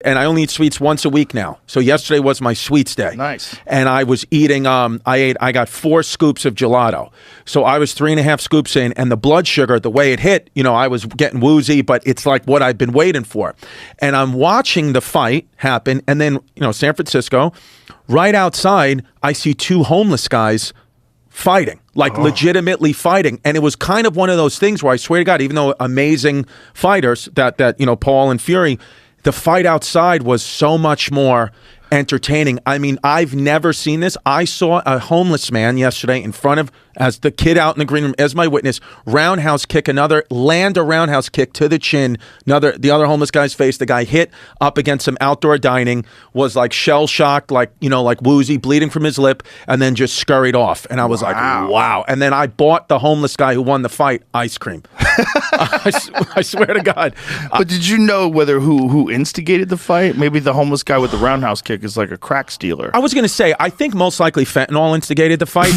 And I only eat sweets once a week now. So yesterday was my sweets day. Nice. And I was eating, I got 4 scoops of gelato. So I was 3.5 scoops in, and the blood sugar, the way it hit, I was getting woozy, but it's like what I've been waiting for. And I'm watching the fight happen, and then, San Francisco, right outside, I see 2 homeless guys fighting, legitimately fighting. And it was kind of one of those things where I swear to God, even though amazing fighters that Paul and Fury, the fight outside was so much more entertaining. I mean, I've never seen this. I saw a homeless man yesterday in front of, as the kid out in the green room, as my witness, land a roundhouse kick to the chin, the other homeless guy's face. The guy hit up against some outdoor dining, was like shell-shocked, like woozy, bleeding from his lip, and then just scurried off. And I was like, wow. And then I bought the homeless guy who won the fight ice cream. I swear to God. But did you know who instigated the fight? Maybe the homeless guy with the roundhouse kick is like a crack stealer. I was going to say, I think most likely fentanyl instigated the fight.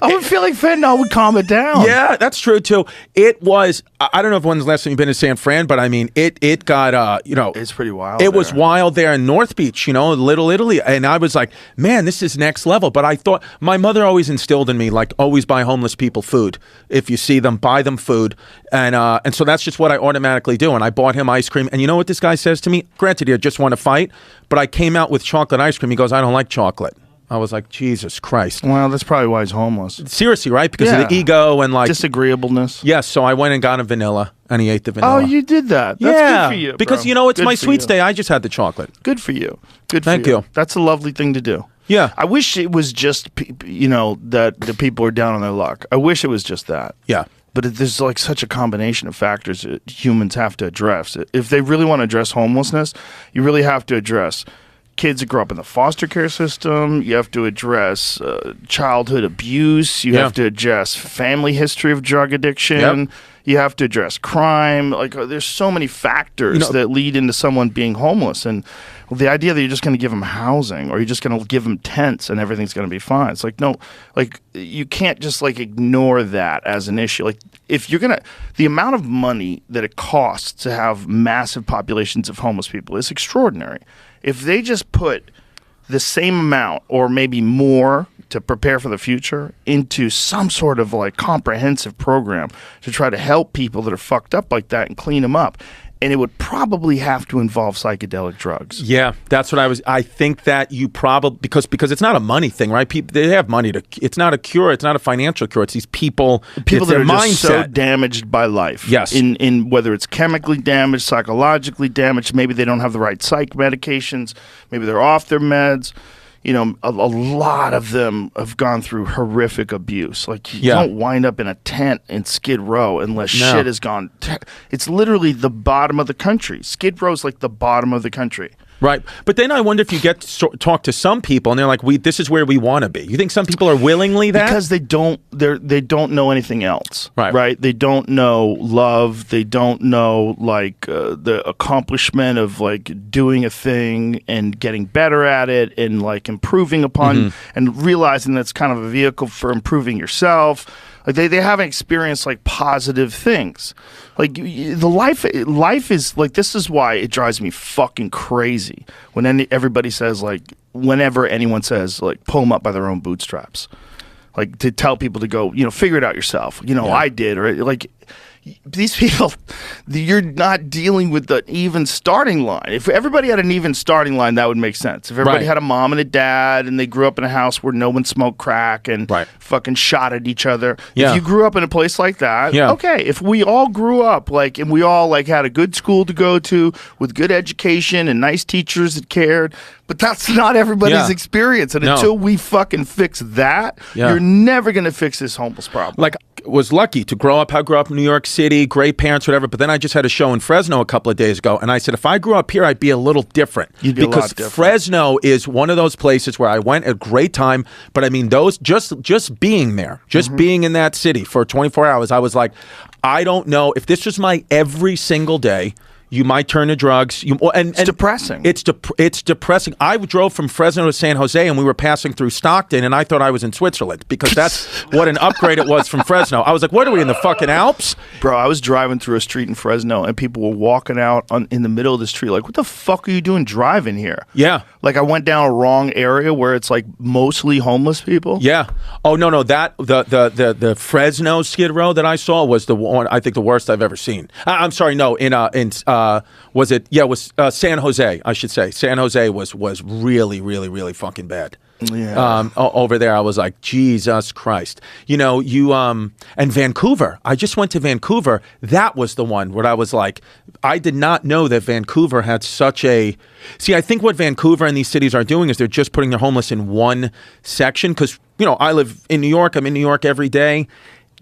I would feel like fentanyl would calm it down. Yeah, that's true too. It was, I don't know if when's the last time you've been to San Fran, but I mean, it got, It's pretty wild. It was wild there in North Beach, Little Italy. And I was like, man, this is next level. But I thought, my mother always instilled in me, like, always buy homeless people food. If you see them, buy them food. And so that's just what I automatically do. And I bought him ice cream. And you know what this guy says to me? Granted, he just won a fight, but I came out with chocolate ice cream. He goes, I don't like chocolate. I was like, Jesus Christ. Well, that's probably why he's homeless. Seriously, right? Because of the ego and like disagreeableness. Yes, so I went and got him vanilla, and he ate the vanilla. Oh, you did that. That's good for you, bro. Because it's my sweets day. I just had the chocolate. Good for you. Good for Thank you. That's a lovely thing to do. Yeah. I wish it was just, that the people are down on their luck. I wish it was just that. Yeah. But there's like such a combination of factors that humans have to address. If they really want to address homelessness, you really have to address kids that grow up in the foster care system. You have to address childhood abuse. You have to address family history of drug addiction. Yep. You have to address crime. Like, there's so many factors that lead into someone being homeless. And the idea that you're just going to give them housing or you're just going to give them tents and everything's going to be fine. It's like, no, like, you can't just like ignore that as an issue. Like, if you're going to, the amount of money that it costs to have massive populations of homeless people is extraordinary. If they just put the same amount or maybe more to prepare for the future into some sort of like comprehensive program to try to help people that are fucked up like that and clean them up. And it would probably have to involve psychedelic drugs. Yeah, that's what I think that you probably, because it's not a money thing, right? People, they have money it's not a cure. It's not a financial cure. It's these people that are mindset. Just so damaged by life. Yes. In whether it's chemically damaged, psychologically damaged, maybe they don't have the right psych medications, maybe they're off their meds. A lot of them have gone through horrific abuse. Like, you don't wind up in a tent in Skid Row unless shit has gone. It's literally the bottom of the country. Skid Row's like the bottom of the country. Right. But then I wonder if you get to talk to some people and they're like, this is where we want to be. You think some people are willingly that? Because they don't know anything else. Right. They don't know love. They don't know like the accomplishment of like doing a thing and getting better at it and like improving upon and realizing that's kind of a vehicle for improving yourself. Like they haven't experienced like positive things. Like the life is like, this is why it drives me fucking crazy when everybody says like, whenever anyone says like, pull them up by their own bootstraps, like to tell people to go, figure it out yourself. I did, or like these people, you're not dealing with the even starting line. If everybody had an even starting line, that would make sense. If everybody had a mom and a dad and they grew up in a house where no one smoked crack and fucking shot at each other. If you grew up in a place like that, okay. If we all grew up like, and we all like had a good school to go to with good education and nice teachers that cared, but that's not everybody's experience. And until we fucking fix that, you're never going to fix this homeless problem. Like, was lucky to grow up in New York City, great parents, whatever. But then I just had a show in Fresno a couple of days ago, and I said, if I grew up here, I'd be a little different. You'd be a lot different. Because Fresno is one of those places where I went a great time. But I mean, those just being there, being in that city for 24 hours, I was like, I don't know if this was my every single day. You might turn to drugs. It's depressing. It's depressing. I drove from Fresno to San Jose, and we were passing through Stockton, and I thought I was in Switzerland because that's what an upgrade it was from Fresno. I was like, what are we, in the fucking Alps? Bro, I was driving through a street in Fresno, and people were walking out in the middle of the street like, what the fuck are you doing driving here? Yeah. Like, I went down a wrong area where it's like mostly homeless people. Yeah. Oh, no. That the Fresno Skid Row that I saw was the one, I think, the worst I've ever seen. I'm sorry, no, was it? Yeah, it was San Jose, I should say. San Jose was really, really, really fucking bad. Yeah. Over there, I was like, Jesus Christ. And Vancouver. I just went to Vancouver. That was the one where I was like, I did not know that Vancouver had such a... See, I think what Vancouver and these cities are doing is they're just putting their homeless in one section because, I live in New York. I'm in New York every day.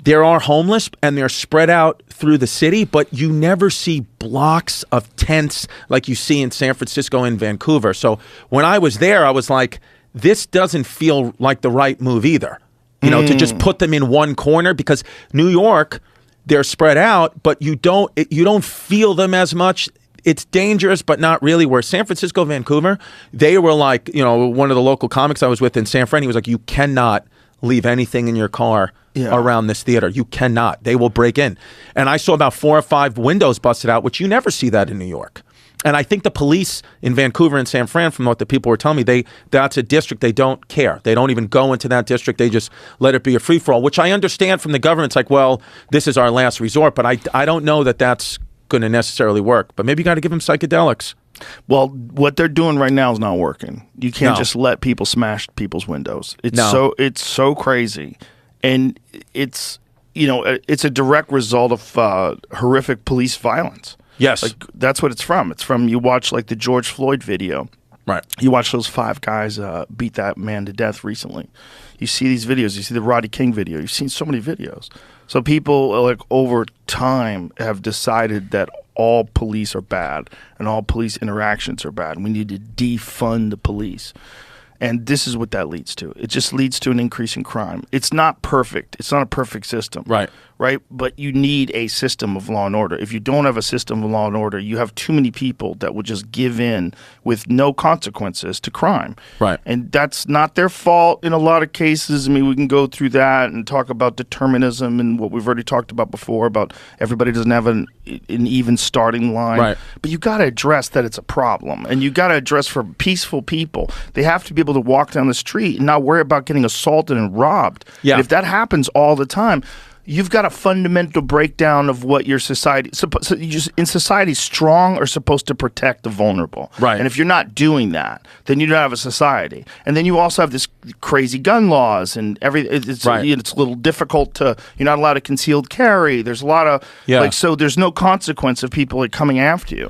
There are homeless and they're spread out through the city, but you never see blocks of tents like you see in San Francisco and Vancouver. So when I was there, I was like, this doesn't feel like the right move either, to just put them in one corner because New York, they're spread out, but you don't feel them as much. It's dangerous, but not really. Where San Francisco, Vancouver, they were like, one of the local comics I was with in San Fran, he was like, you cannot leave anything in your car around this theater. You cannot. They will break in. And I saw about 4 or 5 windows busted out, which you never see that in New York. And I think the police in Vancouver and San Fran, from what the people were telling me, that's a district they don't care. They don't even go into that district. They just let it be a free-for-all, which I understand from the government. It's like, well, this is our last resort, but I don't know that that's going to necessarily work. But maybe you got to give them psychedelics. Well, what they're doing right now is not working. You can't just let people smash people's windows. It's so crazy. And it's a direct result of horrific police violence. Yes. Like, that's what it's from. It's from, you watch like the George Floyd video. Right. You watch those 5 guys beat that man to death recently. You see these videos. You see the Rodney King video. You've seen so many videos. So people, like, over time have decided that all police are bad and all police interactions are bad. We need to defund the police. And this is what that leads to. It just leads to an increase in crime. It's not perfect. It's not a perfect system. Right. Right? But you need a system of law and order. If you don't have a system of law and order, you have too many people that will just give in with no consequences to crime. Right. And that's not their fault in a lot of cases. I mean, we can go through that and talk about determinism and what we've already talked about before, about everybody doesn't have an even starting line. Right. But you got to address that it's a problem. And you got to address for peaceful people. They have to be able to walk down the street and not worry about getting assaulted and robbed. Yeah. And if that happens all the time, you've got a fundamental breakdown of what your society in society, strong are supposed to protect the vulnerable. Right. And if you're not doing that, then you don't have a society. And then you also have this crazy gun laws and it's right. It's a little difficult to, you're not allowed to concealed carry. There's a lot of so there's no consequence of people coming after you.